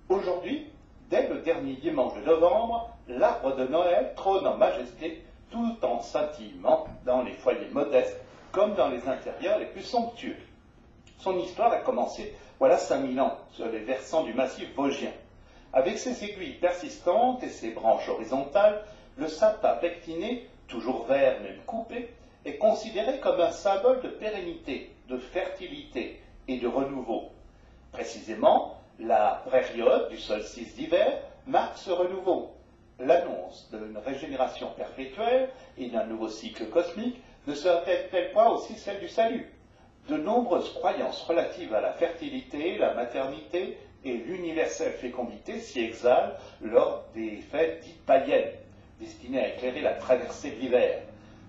Aujourd'hui, dès le dernier dimanche de novembre, l'arbre de Noël trône en majesté tout en scintillement dans les foyers modestes comme dans les intérieurs les plus somptueux. Son histoire a commencé voilà 5000 ans sur les versants du massif vosgien. Avec ses aiguilles persistantes et ses branches horizontales, le sapin pectiné, toujours vert même coupé, est considéré comme un symbole de pérennité, de fertilité et de renouveau. Précisément, la période du solstice d'hiver marque ce renouveau. L'annonce d'une régénération perpétuelle et d'un nouveau cycle cosmique ne serait-elle pas aussi celle du salut? De nombreuses croyances relatives à la fertilité, la maternité et l'universelle fécondité s'y exhalent lors des fêtes dites païennes, destinées à éclairer la traversée de l'hiver.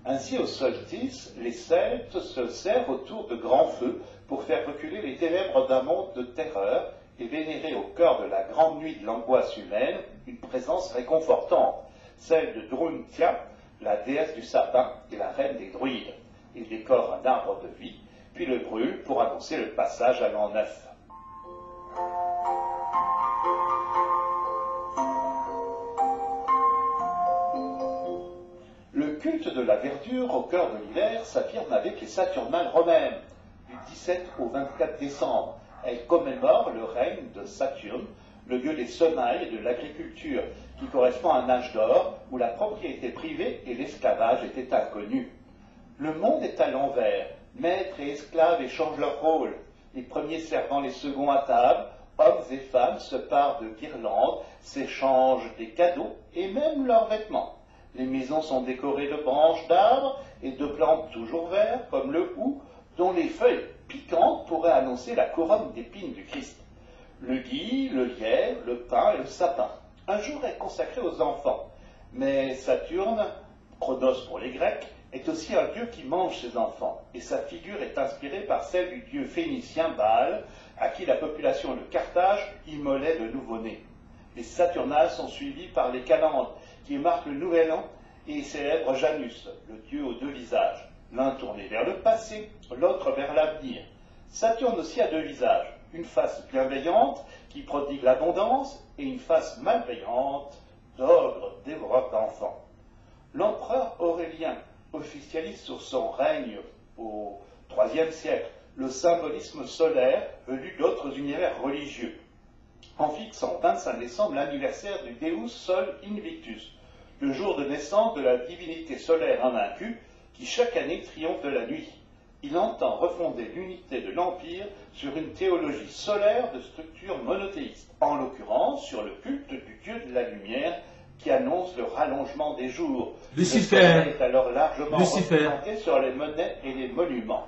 Ainsi, au solstice, les Celtes se serrent autour de grands feux pour faire reculer les ténèbres d'un monde de terreur et vénérer au cœur de la grande nuit de l'angoisse humaine une présence réconfortante, celle de Druntia, la déesse du sapin et la reine des druides. Il décore un arbre de vie, puis le brûle pour annoncer le passage à l'an neuf. Le culte de la verdure au cœur de l'hiver s'affirme avec les Saturnales romaines, du 17 au 24 décembre. Elle commémore le règne de Saturne, le dieu des semailles et de l'agriculture, qui correspond à un âge d'or où la propriété privée et l'esclavage étaient inconnus. Le monde est à l'envers, maîtres et esclaves échangent leurs rôles, les premiers servant les seconds à table, hommes et femmes se parent de guirlandes, s'échangent des cadeaux et même leurs vêtements. Les maisons sont décorées de branches d'arbres et de plantes toujours vertes, comme le houx, dont les feuilles piquantes pourraient annoncer la couronne d'épines du Christ. Le gui, le lierre, le pin et le sapin. Un jour est consacré aux enfants, mais Saturne, Chronos pour les Grecs, est aussi un dieu qui mange ses enfants, et sa figure est inspirée par celle du dieu phénicien Baal, à qui la population de Carthage immolait de nouveau-nés. Les Saturnales sont suivies par les Calendes, qui marquent le nouvel an et célèbrent Janus, le dieu aux deux visages, l'un tourné vers le passé, l'autre vers l'avenir. Saturne aussi a deux visages, une face bienveillante qui prodigue l'abondance et une face malveillante d'ogre dévoreur d'enfants. L'empereur Aurélien officialise sur son règne au IIIe siècle le symbolisme solaire venu d'autres univers religieux, en fixant au 25 décembre l'anniversaire du Deus Sol Invictus, le jour de naissance de la divinité solaire invaincue qui chaque année triomphe de la nuit. Il entend refonder l'unité de l'Empire sur une théologie solaire de structure monothéiste, en l'occurrence sur le culte du dieu de la lumière qui annonce le rallongement des jours. Lucifer. Le soleil est alors largement représenté sur les monnaies et les monuments.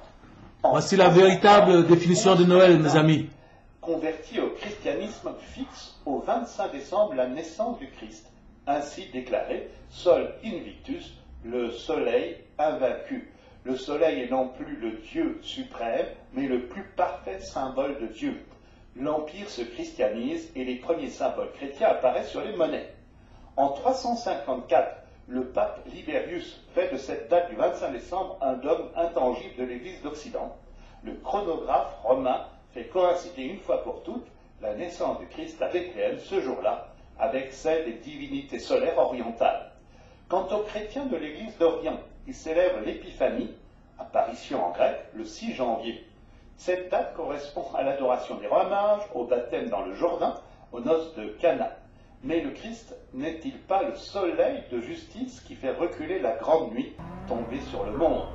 Voici la véritable définition de Noël, mes amis. Converti au christianisme fixe au 25 décembre la naissance du Christ. Ainsi déclaré, Sol Invictus, le soleil invaincu. Le soleil est non plus le Dieu suprême, mais le plus parfait symbole de Dieu. L'Empire se christianise et les premiers symboles chrétiens apparaissent sur les monnaies. En 354, le pape Liberius fait de cette date du 25 décembre un dogme intangible de l'Église d'Occident. Le chronographe romain fait coïncider une fois pour toutes la naissance du Christ à Bethléem ce jour-là, avec celle des divinités solaires orientales. Quant aux chrétiens de l'Église d'Orient, ils célèbrent l'Épiphanie, apparition en grec, le 6 janvier. Cette date correspond à l'adoration des rois mages, au baptême dans le Jourdain, aux noces de Cana. Mais le Christ n'est-il pas le soleil de justice qui fait reculer la grande nuit tombée sur le monde?